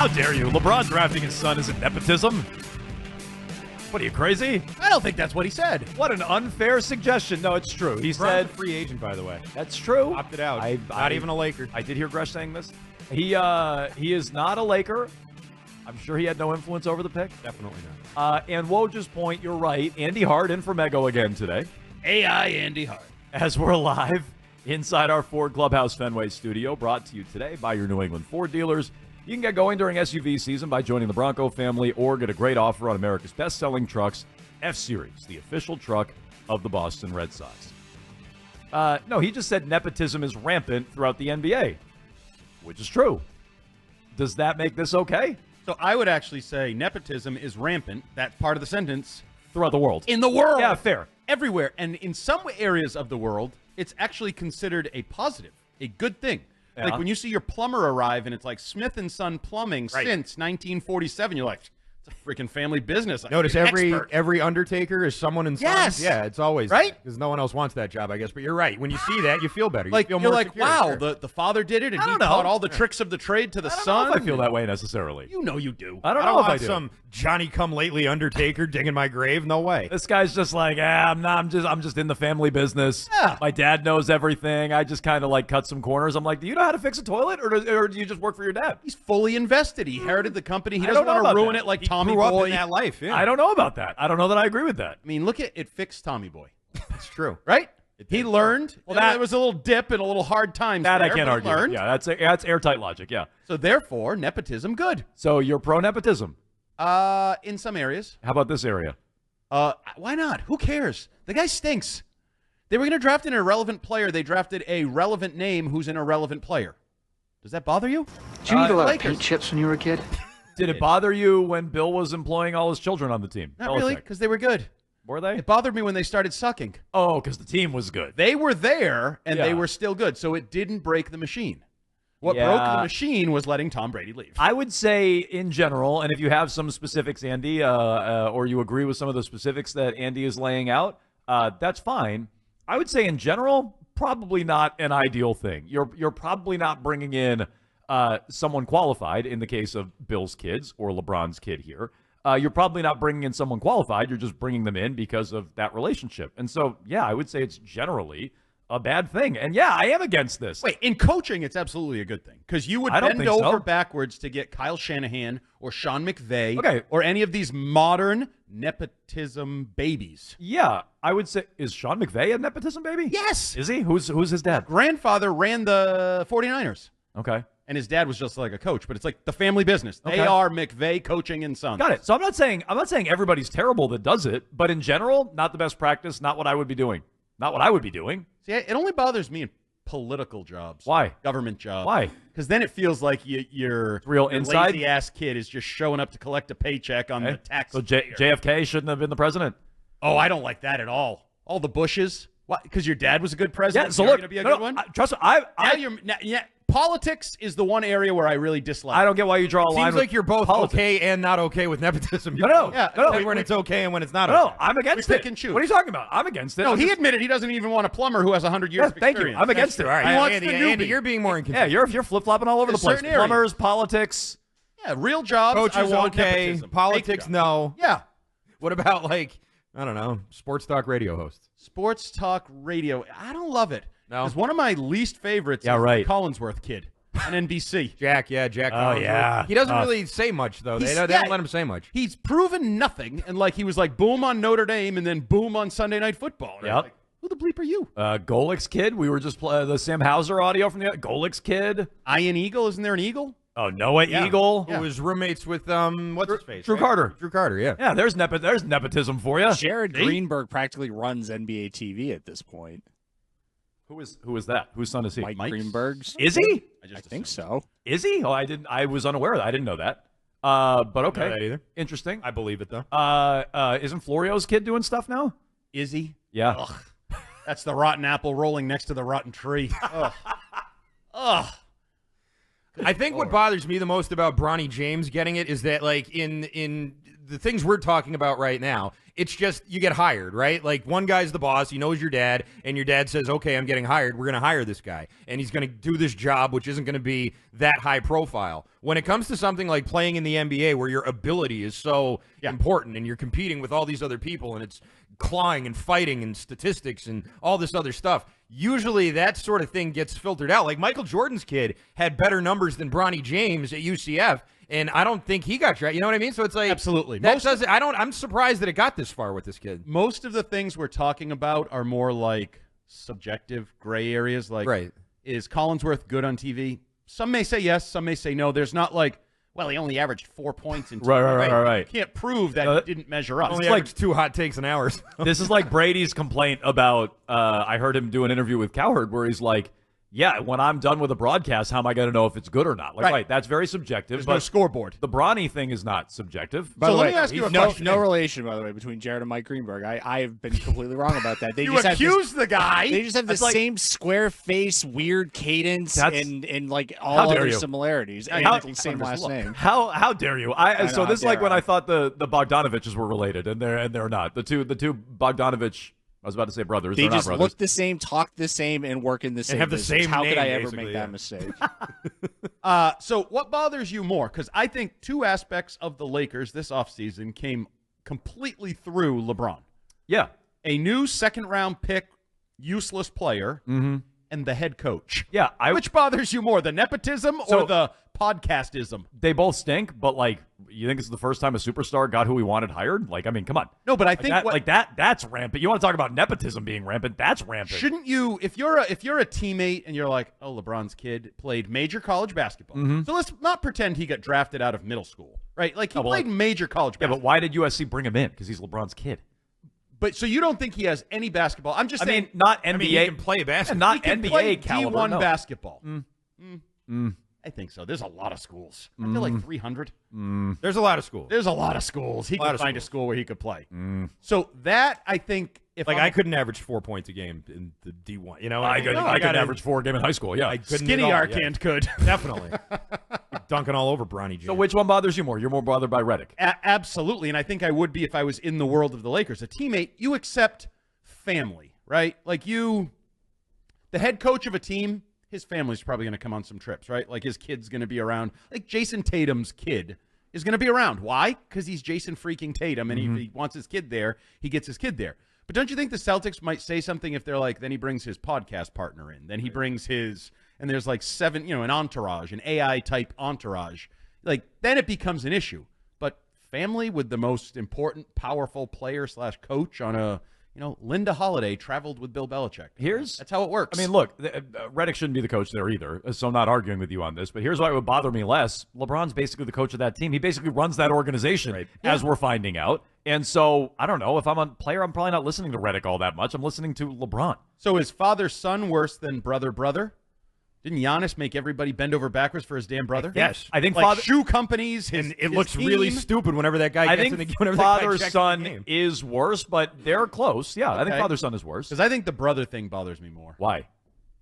How dare you? LeBron drafting his son isn't nepotism. What are you, crazy? I don't think that's what he said. What an unfair suggestion. No, it's true. He said free agent, by the way. That's true. Opted out. Not even a Laker. I did hear Gresh saying this. He is not a Laker. I'm sure he had no influence over the pick. Definitely not. And Woj's point, you're right. Andy Hart in for Mego again today. AI Andy Hart. As we're live inside our Ford Clubhouse Fenway studio, brought to you today by your New England Ford dealers. You can get going during SUV season by joining the Bronco family or get a great offer on America's best-selling trucks, F-Series, the official truck of the Boston Red Sox. No, he just said nepotism is rampant throughout the NBA, which is true. Does that make this okay? So I would actually say nepotism is rampant, that part of the sentence. Throughout the world. In the world. Yeah, fair. Everywhere. And in some areas of the world, it's actually considered a positive, a good thing. Yeah. Like when you see your plumber arrive and it's like Smith & Son Plumbing since 1947, you're like, it's a freaking family business. Notice every undertaker is someone in Yes. Yeah, it's always right because no one else wants that job, I guess. But you're right. When you see that, you feel better. Like feel you're more like, secure. wow, Sure. the father did it, and I he don't know. taught all the tricks of the trade to the I don't son. know if I feel that way necessarily. You know you do. I don't I know don't if I want do. some Johnny Come Lately undertaker digging my grave. No way. This guy's just like, I'm just in the family business. Yeah. My dad knows everything. I just kind of like cut some corners. I'm like, do you know how to fix a toilet, or do you just work for your dad? He's fully invested. He inherited the company. He I doesn't don't know want to about ruin that. it like He Tommy grew up Boy. in that life. Yeah, I don't know about that. I don't know that I agree with that. I mean, look at it fixed Tommy Boy, That's true. right? He learned. Well, Well, that- there was a little dip and a little hard times That there, I can't but he argue. learned. Yeah, that's airtight logic. Yeah. So therefore, nepotism good. So you're pro nepotism. In some areas. How about this area? Why not? Who cares? The guy stinks. They were going to draft an irrelevant player. They drafted a relevant name who's an irrelevant player. Does that bother you? Did you eat a lot of Lakers. paint chips when you were a kid? Did it bother you when Bill was employing all his children on the team? Not really, Belichick. because they were good. Were they? It bothered me when they started sucking. Oh, because the team was good. They were there, and Yeah. they were still good, so it didn't break the machine. What Yeah. broke the machine was letting Tom Brady leave. I would say in general, and if you have some specifics, Andy, or you agree with some of the specifics that Andy is laying out, that's fine. I would say in general, probably not an ideal thing. You're probably not bringing in someone qualified in the case of Bill's kids or LeBron's kid here. You're probably not bringing in someone qualified. You're just bringing them in because of that relationship. And so, yeah, I would say it's generally a bad thing. And yeah, I am against this. Wait, in coaching, it's absolutely a good thing because you would I don't bend think so. over backwards to get Kyle Shanahan or Sean McVay Okay. or any of these modern nepotism babies. Yeah, I would say, is Sean McVay a nepotism baby? Yes. Is he? Who's his dad? Grandfather ran the 49ers, Okay. and his dad was just like a coach, but it's like the family business. They Okay. are McVay coaching and sons. Got it. So I'm not saying everybody's terrible that does it, but in general, not the best practice, not what I would be doing. Not what I would be doing. See, it only bothers me in political jobs. Why? Government jobs. Why? Because then it feels like your real inside? lazy-ass kid is just showing up to collect a paycheck on the tax. So JFK shouldn't have been the president. Oh, I don't like that at all. All the Bushes. What? Because your dad was a good president? Yeah, so You're look, going to be a no, good one? trust me, Politics is the one area where I really dislike. I don't get why you draw a line. Seems with like you're both politics. okay and not okay with nepotism. No, Yeah, no, When it's okay and when it's not no, okay. I'm against We it. pick and choose. What are you talking about? I'm against it. No, I'm he just- admitted he doesn't even want a plumber who has 100 years Yeah, of thank you. experience. I'm against That's it. true. All right, He wants Andy, the Andy, newbie. you're being more inconsistent. Yeah, you're flip flopping all over In the a place. certain area. Plumbers, politics. Yeah, real jobs. Coaches I want okay, nepotism. politics Fake jobs. no. Yeah. What about like I don't know, sports talk radio hosts? Sports talk radio. I don't love it. No? Because one of my least favorites Yeah, is right. the Collinsworth kid on NBC. Jack Oh, yeah. He doesn't really say much though. They don't let him say much. He's proven nothing, and like he was like boom on Notre Dame and then boom on Sunday Night Football. And I was Yep. like, who the bleep are you? Golik's kid. We were just playing the Sam Hauser audio from the Golik's kid. Ian Eagle? Isn't there an eagle? Oh, Noah Yeah. Eagle. Who was roommates with what's his face? Drew right? Carter. Drew Carter, yeah. Yeah, there's nepotism for you. Jared Greenberg practically runs NBA TV at this point. Who is that? Whose son is he? Mike Mike's- Greenberg's. Is he? I think so. Is he? Oh, I was unaware of that. I didn't know that. But okay. that either. Interesting. I believe it though. Isn't Florio's kid doing stuff now? Is he? Yeah. Ugh. That's the rotten apple rolling next to the rotten tree. Ugh. Ugh. I think what bothers me the most about Bronny James getting it is that like in the things we're talking about right now, it's just you get hired, right? Like one guy's the boss, he knows your dad, and your dad says, okay, I'm getting hired, we're going to hire this guy, and he's going to do this job, which isn't going to be that high profile. When it comes to something like playing in the NBA where your ability is so important and you're competing with all these other people and it's clawing and fighting and statistics and all this other stuff, usually that sort of thing gets filtered out. Like Michael Jordan's kid had better numbers than Bronny James at UCF, and I don't think he got drafted. You know what I mean? So it's like absolutely. I'm surprised that it got this far with this kid. Most of the things we're talking about are more like subjective gray areas. Like, is Collinsworth good on TV? Some may say yes, some may say no. There's not like, well, he only averaged 4 points in TV. Right. You can't prove that he didn't measure up. Only like 2 hot takes an hour. This is like Brady's complaint about, I heard him do an interview with Cowherd where he's like, yeah, when I'm done with a broadcast, how am I going to know if it's good or not? Like, right, that's very subjective. There's but no scoreboard. The Bronny thing is not subjective. By the way, let me ask you a question. No relation, by the way, between Jared and Mike Greenberg. I have been completely wrong about that. They you just accuse the guy. They just have the same square face, weird cadence, and like all other similarities. And the same last name. How dare you? So this is like when I thought the Bogdanoviches were related, and they're not. The two Bogdanovich. I was about to say brothers. They They're just not brothers. look the same, talk the same, and work in the same. And have the business. same How name, could I ever make that mistake? So what bothers you more? Because I think two aspects of the Lakers this offseason came completely through LeBron. Yeah. A new second-round pick, useless player, and the head coach. Yeah. Which bothers you more, the nepotism or the podcastism? They both stink, but like, you think it's the first time a superstar got who he wanted hired? Like, I mean, come on. No, but I think that's rampant. You want to talk about nepotism being rampant? That's rampant. Shouldn't you, if you're a teammate and you're like, oh, LeBron's kid played major college basketball. So let's not pretend he got drafted out of middle school, right? Like he played major college basketball. Yeah, but why did USC bring him in? Because he's LeBron's kid. But so you don't think he has any basketball? I'm just saying. I mean, not NBA. he can play basketball. Not he can NBA play caliber. D1 no. basketball. I think so. There's a lot of schools. I feel like 300. There's a lot of schools. There's a lot of schools. He could find a school where he could play. So that, I think, if I couldn't average 4 points a game in the D1. You know, I could average 4 a game in high school. Yeah, I couldn't Skinny Arcand could. Definitely. Dunking all over Bronny James. So which one bothers you more? You're more bothered by Redick. Absolutely, and I think I would be if I was in the world of the Lakers. A teammate, you accept family, right? Like the head coach of a team, his family's probably going to come on some trips, right? Like his kid's going to be around. Like Jason Tatum's kid is going to be around. Why? Because he's Jason freaking Tatum, and if he wants his kid there, he gets his kid there. But don't you think the Celtics might say something if they're like, then he brings his podcast partner in, then he brings his, and there's like 7, an entourage, an AI type entourage. Like then it becomes an issue. But family with the most important, powerful player / coach on a, Linda Holiday traveled with Bill Belichick. That's how it works. I mean, look, Redick shouldn't be the coach there either, so I'm not arguing with you on this. But here's why it would bother me less. LeBron's basically the coach of that team. He basically runs that organization, as we're finding out. And so, I don't know. If I'm a player, I'm probably not listening to Redick all that much. I'm listening to LeBron. So is father-son worse than brother-brother? Didn't Giannis make everybody bend over backwards for his damn brother? Yes. I think shoe companies, it looks really stupid whenever that guy gets in the game. I think father-son is worse, but they're close. Yeah, I think father-son is worse. Because I think the brother thing bothers me more. Why?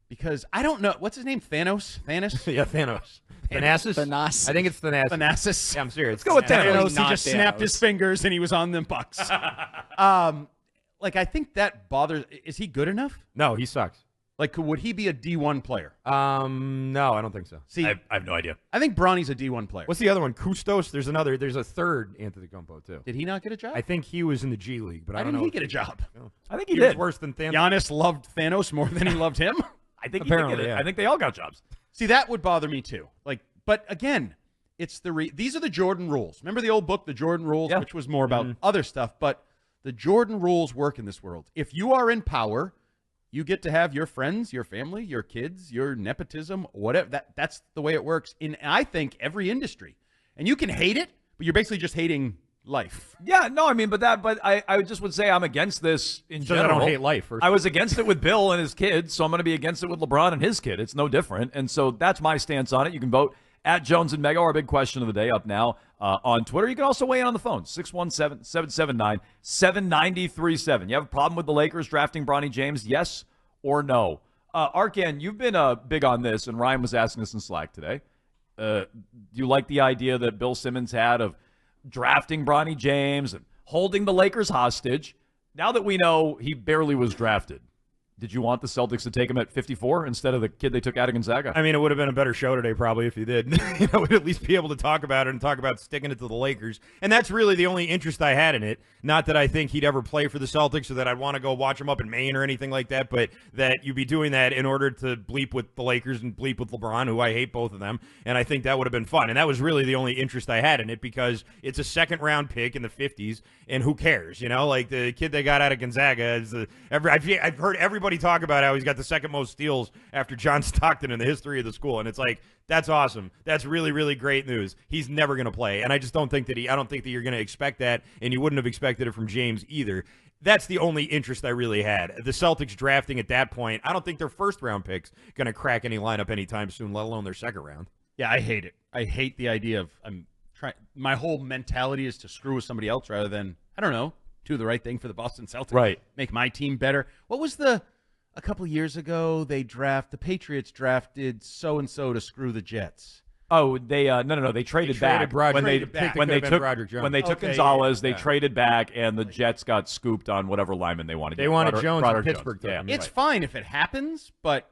Because I don't know. What's his name? Thanos? Yeah, Thanos. Thanasis? I think it's Thanasis. Thanasis. Yeah, I'm serious. Let's go with Thanos. He just snapped his fingers and he was on them Bucks. I think that bothers. Is he good enough? No, he sucks. Like, would he be a D1 player? No, I don't think so. See, I have no idea. I think Bronny's a D1 player. What's the other one? Kustos? There's a third Antetokounmpo, too. Did he not get a job? I think he was in the G League, but I don't know. Why didn't he get a job? I think he was did. worse than Thanos. Giannis loved Thanos more than he loved him? I think apparently, I think they all got jobs. See, that would bother me, too. But again, it's these are the Jordan rules. Remember the old book, The Jordan Rules, which was more about other stuff, but the Jordan rules work in this world. If you are in power, you get to have your friends, your family, your kids, your nepotism, whatever. That's the way it works in, I think, every industry. And you can hate it, but you're basically just hating life. Yeah, no, I mean, but I just would say I'm against this in general. I don't hate life. I was against it with Bill and his kids, so I'm going to be against it with LeBron and his kid. It's no different. And so that's my stance on it. You can vote at Jones and Mego, our big question of the day up now on Twitter. You can also weigh in on the phone, 617-779-7937. You have a problem with the Lakers drafting Bronny James, yes or no? Arkan, you've been big on this, and Ryan was asking us in Slack today. Do you like the idea that Bill Simmons had of drafting Bronny James and holding the Lakers hostage. Now that we know he barely was drafted, did you want the Celtics to take him at 54 instead of the kid they took out of Gonzaga? I mean, it would have been a better show today probably if you did. We'd at least be able to talk about it and talk about sticking it to the Lakers. And that's really the only interest I had in it. Not that I think he'd ever play for the Celtics or that I'd want to go watch him up in Maine or anything like that, but that you'd be doing that in order to bleep with the Lakers and bleep with LeBron, who I hate both of them. And I think that would have been fun. And that was really the only interest I had in it because it's a second-round pick in the 50s, and who cares? Like the kid they got out of Gonzaga is I've heard everybody talk about how he's got the second most steals after John Stockton in the history of the school, and it's like, that's awesome. That's really, really great news. He's never going to play, and I just don't think that I don't think that you're going to expect that, and you wouldn't have expected it from James either. That's the only interest I really had. The Celtics drafting at that point, I don't think their first-round pick's going to crack any lineup anytime soon, let alone their second round. Yeah, I hate it. I hate the idea of my whole mentality is to screw with somebody else rather than, I don't know, do the right thing for the Boston Celtics. Right. Make my team better. What was a couple of years ago, the Patriots drafted so-and-so to screw the Jets. Oh, they no. They traded back when they took Gonzalez. They traded back, and the Jets got scooped on whatever lineman they wanted. They wanted Jones in Pittsburgh. Yeah, it's fine if it happens, but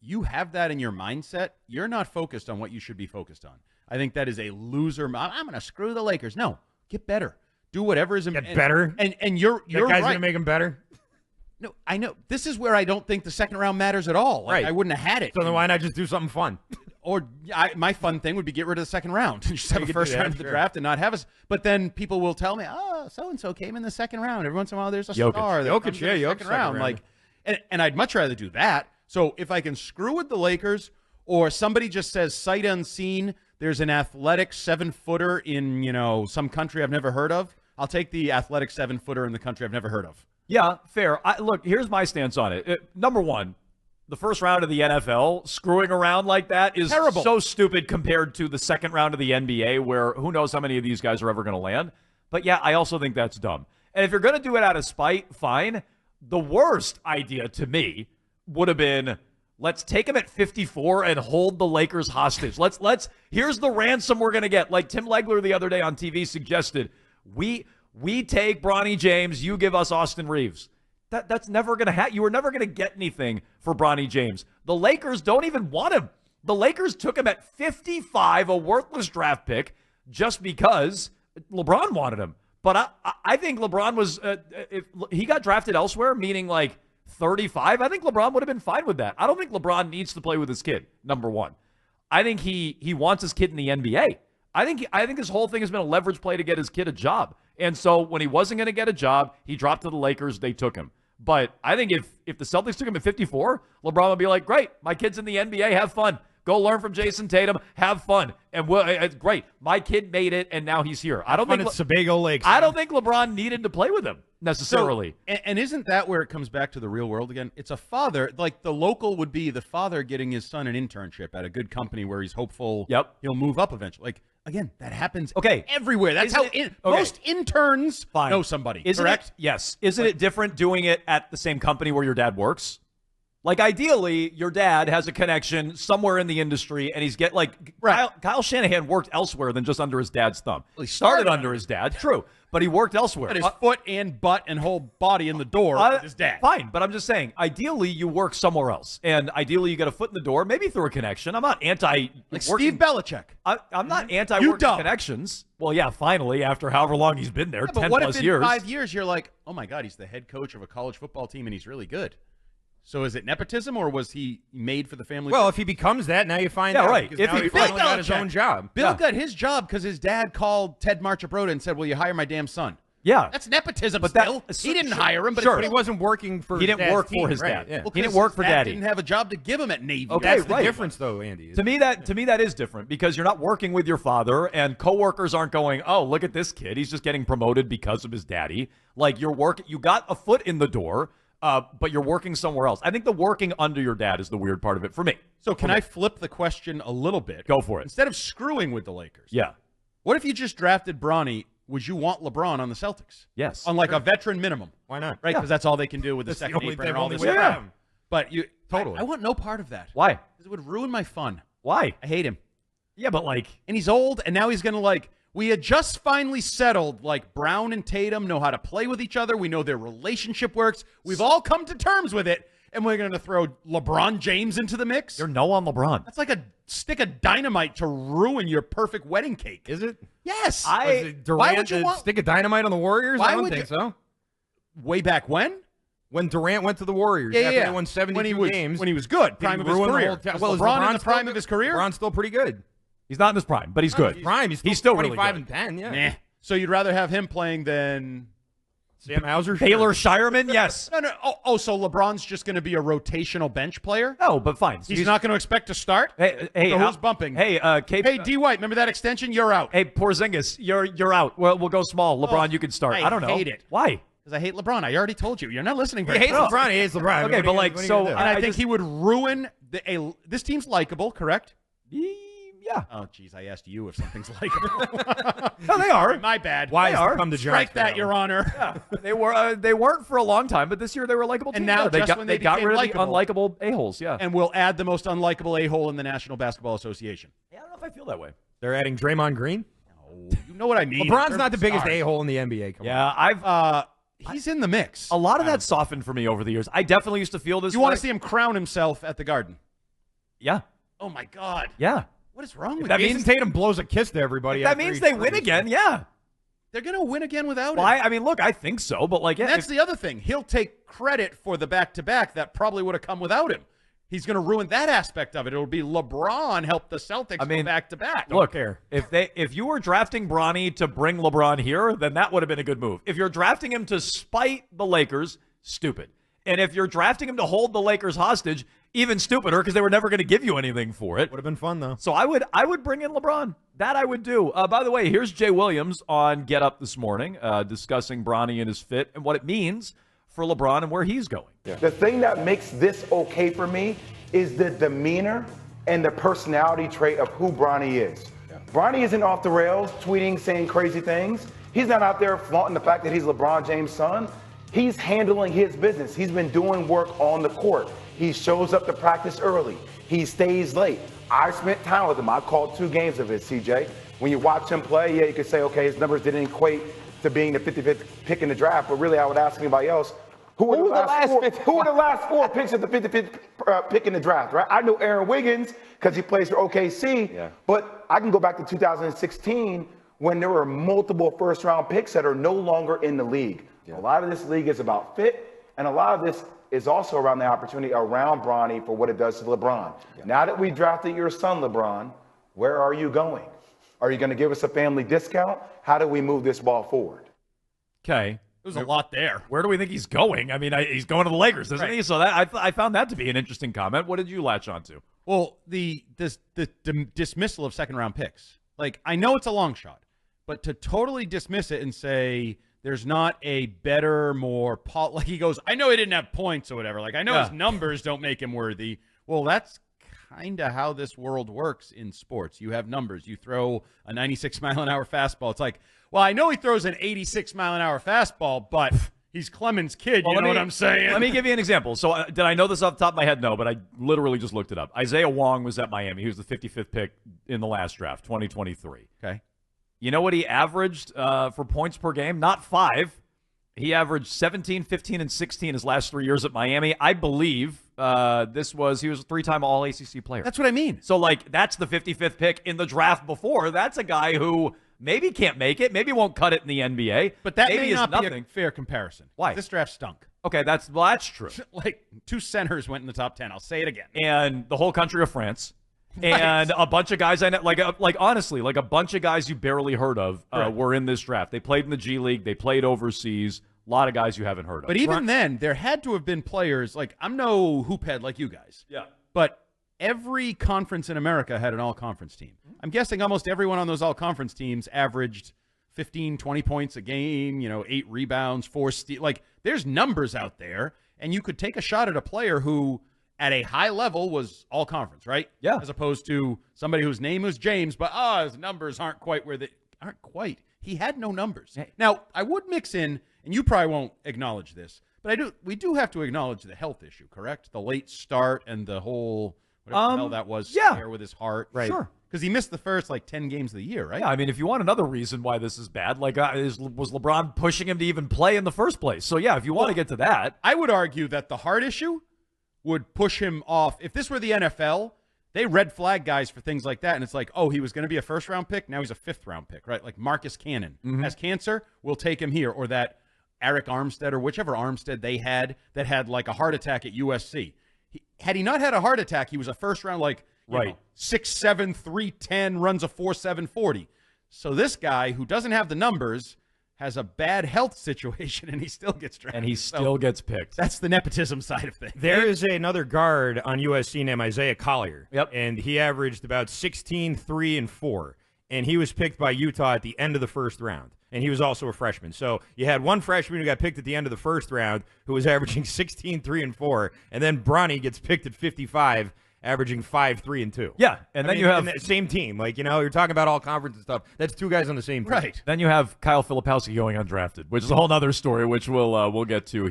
you have that in your mindset. You're not focused on what you should be focused on. I think that is a loser. I'm going to screw the Lakers. No, get better. Do whatever is better. And you're that guy's going to make him better. No, I know. This is where I don't think the second round matters at all. Right. I wouldn't have had it. So then why not just do something fun? Or my fun thing would be get rid of the second round. Just have a first round of the draft and not have us. But then people will tell me, so-and-so came in the second round. Every once in a while there's a star that comes in the second round. And I'd much rather do that. So if I can screw with the Lakers or somebody just says sight unseen, there's an athletic 7-footer in, some country I've never heard of, I'll take the athletic 7-footer in the country I've never heard of. Yeah, fair. Look, here's my stance on it. Number one, the first round of the NFL, screwing around like that is terrible. So stupid compared to the second round of the NBA, where who knows how many of these guys are ever going to land. But yeah, I also think that's dumb. And if you're going to do it out of spite, fine. The worst idea to me would have been, let's take him at 54 and hold the Lakers hostage. Here's the ransom we're going to get. Like Tim Legler the other day on TV suggested, we take Bronny James, you give us Austin Reeves. That's never going to happen. You were never going to get anything for Bronny James. The Lakers don't even want him. The Lakers took him at 55, a worthless draft pick, just because LeBron wanted him. But I think LeBron was, if he got drafted elsewhere, meaning like 35, I think LeBron would have been fine with that. I don't think LeBron needs to play with his kid, number one. I think he wants his kid in the NBA. I think his whole thing has been a leverage play to get his kid a job. And so when he wasn't going to get a job, he dropped to the Lakers. They took him. But I think if the Celtics took him at 54, LeBron would be like, great, my kid's in the NBA, have fun. Go learn from Jason Tatum, have fun. And it's great. My kid made it, and now he's here. I don't think Sebago Lakes. I don't think LeBron needed to play with him necessarily. So, and isn't that where it comes back to the real world again? It's a father, like the local would be the father getting his son an internship at a good company where he's hopeful he'll move up eventually. Like, again, that happens everywhere. That's most interns know somebody. Correct? Yes. Isn't it different doing it at the same company where your dad works? Like, ideally, your dad has a connection somewhere in the industry, and he's Kyle Shanahan worked elsewhere than just under his dad's thumb. Well, he started under his dad, true, but he worked elsewhere. Got his foot and butt and whole body in the door with his dad. Fine, but I'm just saying, ideally, you work somewhere else, and ideally, you get a foot in the door, maybe through a connection. I'm not anti Steve Belichick. I'm not anti-working connections. Well, yeah, finally, after however long he's been there, 10 plus years. But what if in 5 years you're like, oh my God, he's the head coach of a college football team, and he's really good? So is it nepotism, or was he made for the family? Well, if he becomes that, now you find out. Right. If he finally got his own job. Bill got his job because his dad called Ted Marchibroda and said, will you hire my damn son? Yeah. That's nepotism still. He didn't hire him, but he wasn't working for his dad. He didn't work for his dad. Yeah. Well, he didn't work for daddy. He didn't have a job to give him at Navy. Okay, that's the difference, though, Andy. To me, that is different because you're not working with your father, and coworkers aren't going, oh, look at this kid. He's just getting promoted because of his daddy. Like, you got a foot in the door. But you're working somewhere else. I think the working under your dad is the weird part of it for me. So can I flip the question a little bit? Go for it. Instead of screwing with the Lakers. Yeah. What if you just drafted Bronny? Would you want LeBron on the Celtics? Yes. On like a veteran minimum. Why not? Right? Because that's all they can do with the second apron and all this stuff. But I want no part of that. Why? Because it would ruin my fun. Why? I hate him. Yeah, but and he's old, and now he's going to We had just finally settled, like, Brown and Tatum know how to play with each other. We know their relationship works. We've all come to terms with it. And we're going to throw LeBron James into the mix? You're no on LeBron. That's like a stick of dynamite to ruin your perfect wedding cake. Is it? Yes. Why would you stick a dynamite on the Warriors? I don't think so. Way back when? When Durant went to the Warriors. Yeah, after they won 72 games. When he was good. Prime of his career. Well, is LeBron in the prime of his career? LeBron's still pretty good. He's not in his prime, but he's good. He's still 25 and 10, yeah. Nah. So you'd rather have him playing than Sam Hauser? Taylor Shireman? Yes. No. So LeBron's just going to be a rotational bench player? No, but fine. He's not going to expect to start? Hey, so who's bumping? Hey, D. White, remember that extension? You're out. Hey, Porzingis, you're out. Well, we'll go small. LeBron, you can start. I don't know. I hate it. Why? Because I hate LeBron. I already told you. You're not listening He very hates LeBron. He hates LeBron. Okay, but like, so... And I think he would ruin... This team's likable, correct? Yeah. Oh, geez, I asked you if something's likable. No, they are. My bad. Why they are. come to Strike that, Your Honor. Yeah. They weren't for a long time, but this year they were likable. And now they when they got rid of likable, the unlikable a-holes, yeah. And we'll add the most unlikable a-hole in the National Basketball Association. Yeah, I don't know if I feel that way. They're adding Draymond Green? No, you know what I mean. LeBron's not the biggest a-hole in the NBA. Come on. He's in the mix. A lot of that softened for me over the years. I definitely used to feel this way. You want to see him crown himself at the Garden? Yeah. Oh, my God. Yeah. What is wrong with that? you? Jason Tatum blows a kiss to everybody. That means they win again, yeah. They're going to win again without him. I mean, look, I think so, but like... And that's the other thing. He'll take credit for the back-to-back that probably would have come without him. He's going to ruin that aspect of it. It'll be LeBron helped the Celtics go back-to-back. Look, if you were drafting Bronny to bring LeBron here, then that would have been a good move. If you're drafting him to spite the Lakers, stupid. And if you're drafting him to hold the Lakers hostage, even stupider because they were never going to give you anything for it. Would have been fun, though. So I would bring in LeBron. That I would do. By the way, here's Jay Williams on Get Up this morning discussing Bronny and his fit and what it means for LeBron and where he's going. Yeah. The thing that makes this okay for me is the demeanor and the personality trait of who Bronny is. Yeah. Bronny isn't off the rails, tweeting, saying crazy things. He's not out there flaunting the fact that he's LeBron James' son. He's handling his business. He's been doing work on the court. He shows up to practice early. He stays late. I spent time with him. I called 2 games of his, CJ. When you watch him play, yeah, you could say, okay, his numbers didn't equate to being the 55th pick in the draft, but really I would ask anybody else, who were the last 4 picks of the 55th pick in the draft, right? I know Aaron Wiggins because he plays for OKC, but I can go back to 2016 when there were multiple first-round picks that are no longer in the league. Yeah. A lot of this league is about fit, and a lot of this is also around the opportunity around Bronny for what it does to LeBron. Yeah. Now that we drafted your son, LeBron, where are you going? Are you going to give us a family discount? How do we move this ball forward? Okay. There's a lot there. Where do we think he's going? I mean, he's going to the Lakers, isn't he? So I found that to be an interesting comment. What did you latch onto? Well, the dismissal of second-round picks. Like, I know it's a long shot, but to totally dismiss it and say there's not a better, more like he goes, I know he didn't have points or whatever. Like, I know his numbers don't make him worthy. Well, that's kind of how this world works in sports. You have numbers. You throw a 96-mile-an-hour fastball. It's like, well, I know he throws an 86-mile-an-hour fastball, but he's Clement's kid. You know what I'm saying? Let me give you an example. So did I know this off the top of my head? No, but I literally just looked it up. Isaiah Wong was at Miami. He was the 55th pick in the last draft, 2023. Okay. You know what he averaged for points per game? Not 5. He averaged 17, 15, and 16 his last 3 years at Miami. I believe he was a 3-time All-ACC player. That's what I mean. So, like, that's the 55th pick in the draft before. That's a guy who maybe can't make it, maybe won't cut it in the NBA. But that maybe may not nothing. be a fair comparison. Why? This draft stunk. Okay, that's true. Like, 2 centers went in the top 10. I'll say it again. And the whole country of France. And a bunch of guys I know, like honestly, like a bunch of guys you barely heard of were in this draft. They played in the G League. They played overseas. A lot of guys you haven't heard of. But even then, there had to have been players, like, I'm no hoop head like you guys. Yeah. But every conference in America had an all-conference team. I'm guessing almost everyone on those all-conference teams averaged 15, 20 points a game, 8 rebounds, 4 steals. Like, there's numbers out there, and you could take a shot at a player who, at a high level, was all-conference, right? Yeah. As opposed to somebody whose name was James, but his numbers aren't quite where they aren't quite. He had no numbers. Now, I would mix in, and you probably won't acknowledge this, but we do have to acknowledge the health issue, correct? The late start and the whole whatever the hell that was there with his heart. Right. Sure. Because he missed the first, 10 games of the year, right? Yeah, I mean, if you want another reason why this is bad, was LeBron pushing him to even play in the first place? So, yeah, if you want to get to that. I would argue that the Hart issue would push him off. If this were the NFL, they red flag guys for things like that, and it's like, oh, he was going to be a first-round pick, now he's a fifth-round pick, right? Like Marcus Cannon has cancer, we'll take him here. Or that Eric Armstead or whichever Armstead they had that had a heart attack at USC. Had he not had a heart attack, he was a first-round, 6'7", 310, runs a 4.7 40. So this guy who doesn't have the numbers has a bad health situation, and he still gets drafted. And he still gets picked. That's the nepotism side of things. There is another guard on USC named Isaiah Collier. Yep. And he averaged about 16, 3, and 4. And he was picked by Utah at the end of the first round. And he was also a freshman. So you had one freshman who got picked at the end of the first round who was averaging 16, 3, and 4. And then Bronny gets picked at 55, averaging 5, 3, and 2. Yeah, and then you have the same team. You're talking about all conference and stuff. That's two guys on the same team. Right. Then you have Kyle Filipowski going undrafted, which is a whole other story, which we'll get to